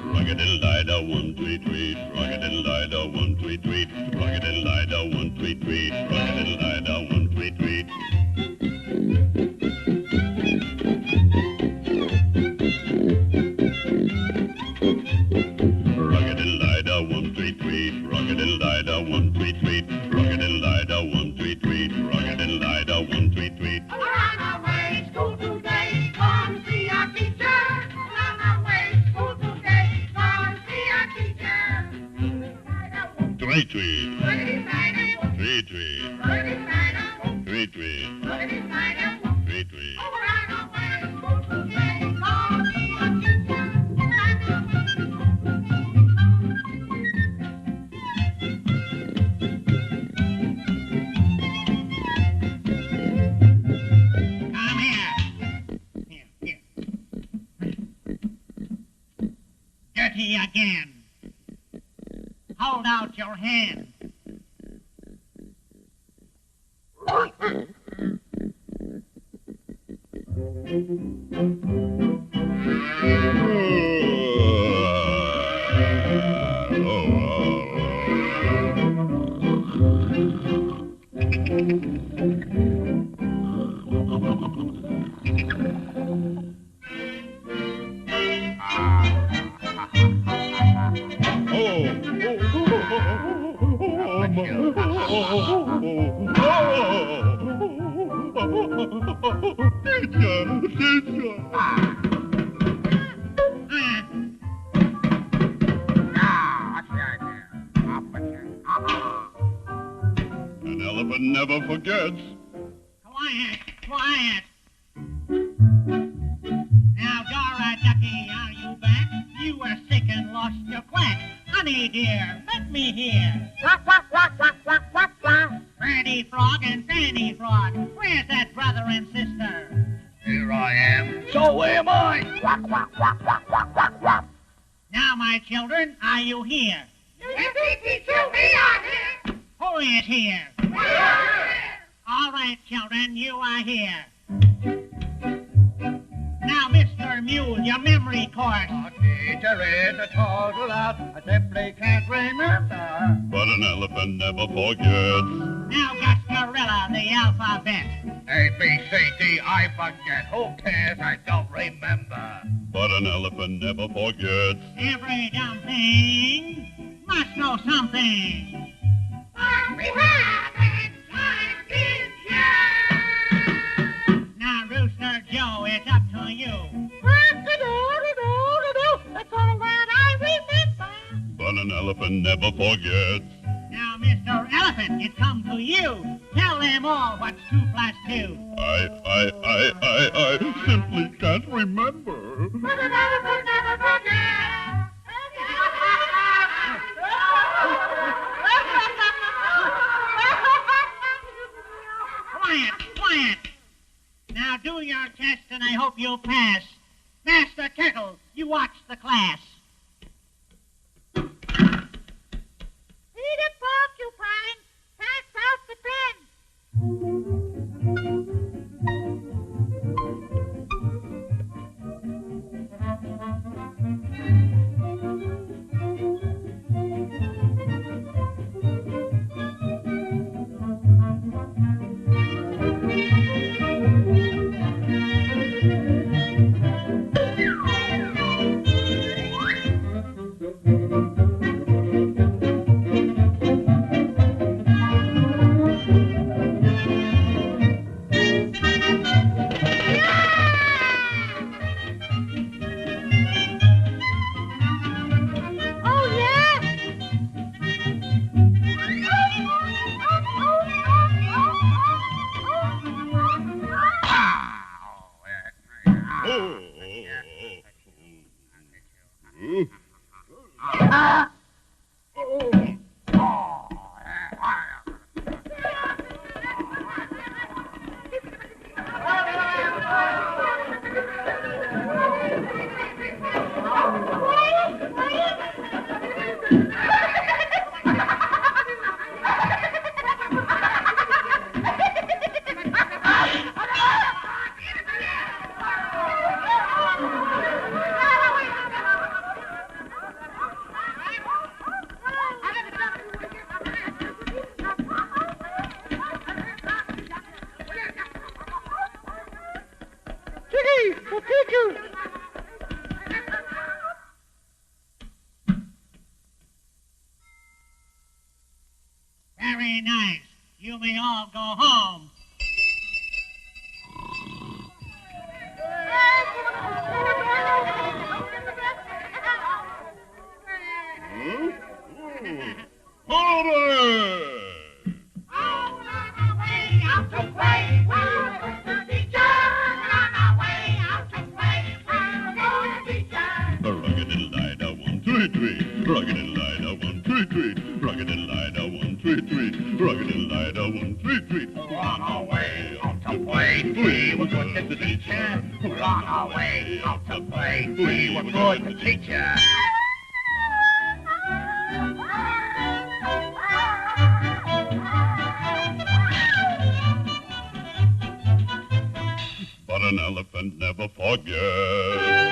Rock-a-diddle-di-da, one, tweet, tweet. Rock-a-diddle-di-da, one, tweet, tweet. Rock-a-diddle-di-da, one, tweet, tweet. Rock-a-diddle-di-da, one, tweet, tweet. Rock-a-diddle-di-da, one, tweet, tweet. Rock-a-diddle-di-da, one, tweet, tweet. Rock-a-diddle-di-da, one, tweet, tweet. Rock-a-diddle-di-da, one, tweet, tweet. We're on our way, school today, come see our teacher. We're on our way, school today, come see our teacher. Tweet, tweet. Tweet, tweet. Tweet, tweet. Tweet, tweet. We're on our way, school today, come see our teacher. Come here. Here. Dirty again. Hold out your hand. An elephant never forgets. Quiet, quiet. Now, Dora Ducky, are you back? You were sick and lost your quack. Honey dear, let me hear. Freddy Frog and Fanny Frog, where's that brother and sister? Here I am. So am I. Now, my children, are you here? Who is here? All right, children, you are here. Now, Mr. Mule, your memory course. Our teacher is a total out. I simply can't remember. But an elephant never forgets. Now, Gus Gorilla, the alphabet. A, B, C, D, I forget. Who cares? I don't remember. But an elephant never forgets. Every dumb thing must know something. Now, Rooster Joe, it's up to you. That's all that I remember. But an elephant never forgets. Now, Mr. Elephant, it comes to you. Tell them all what's 2 plus 2. I simply can't remember. But an elephant never forgets. Quiet, quiet. Now do your test and I hope you'll pass. Master Turtle, you watch the class. Read it, porcupine. Pass out the pen. Very nice. You may all go home. Run away out to play. We were good to the teacher. Run away out to play. We were good to teacher. But an elephant never forgets.